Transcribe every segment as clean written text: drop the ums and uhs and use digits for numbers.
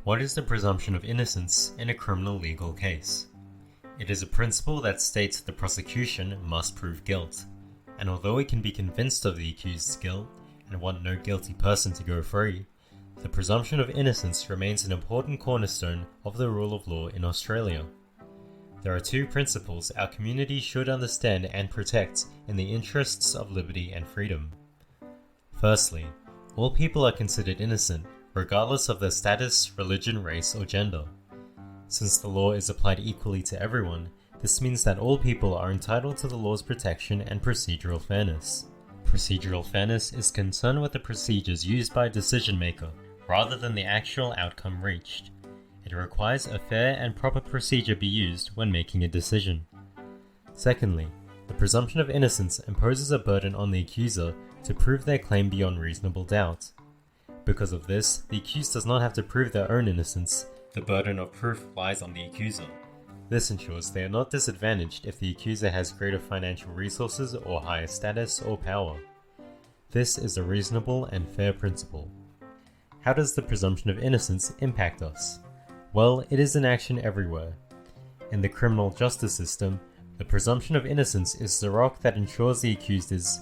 What is the presumption of innocence in a criminal legal case? It is a principle that states the prosecution must prove guilt, and although it can be convinced of the accused's guilt and want no guilty person to go free, the presumption of innocence remains an important cornerstone of the rule of law in Australia. There are two principles our community should understand and protect in the interests of liberty and freedom. Firstly, all people are considered innocent, regardless of their status, religion, race, or gender. Since the law is applied equally to everyone, this means that all people are entitled to the law's protection and procedural fairness. Procedural fairness is concerned with the procedures used by a decision maker, rather than the actual outcome reached. It requires a fair and proper procedure be used when making a decision. Secondly, the presumption of innocence imposes a burden on the accuser to prove their claim beyond reasonable doubt. Because of this, the accused does not have to prove their own innocence. The burden of proof lies on the accuser. This ensures they are not disadvantaged if the accuser has greater financial resources or higher status or power. This is a reasonable and fair principle. How does the presumption of innocence impact us? Well, it is in action everywhere. In the criminal justice system, the presumption of innocence is the rock that ensures the accused is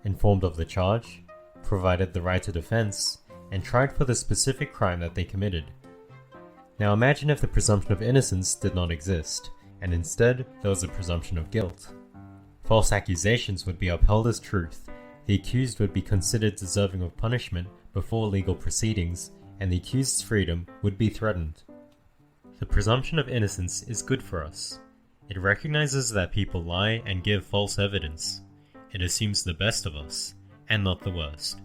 informed of the charge, provided the right to defense, and tried for the specific crime that they committed. Now imagine if the presumption of innocence did not exist, and instead there was a presumption of guilt. False accusations would be upheld as truth, the accused would be considered deserving of punishment before legal proceedings, and the accused's freedom would be threatened. The presumption of innocence is good for us. It recognizes that people lie and give false evidence. It assumes the best of us, and not the worst.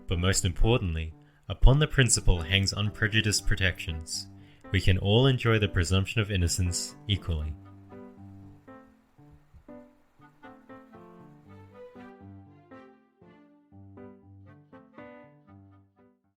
But most importantly, upon the principle hangs unprejudiced protections. We can all enjoy the presumption of innocence equally.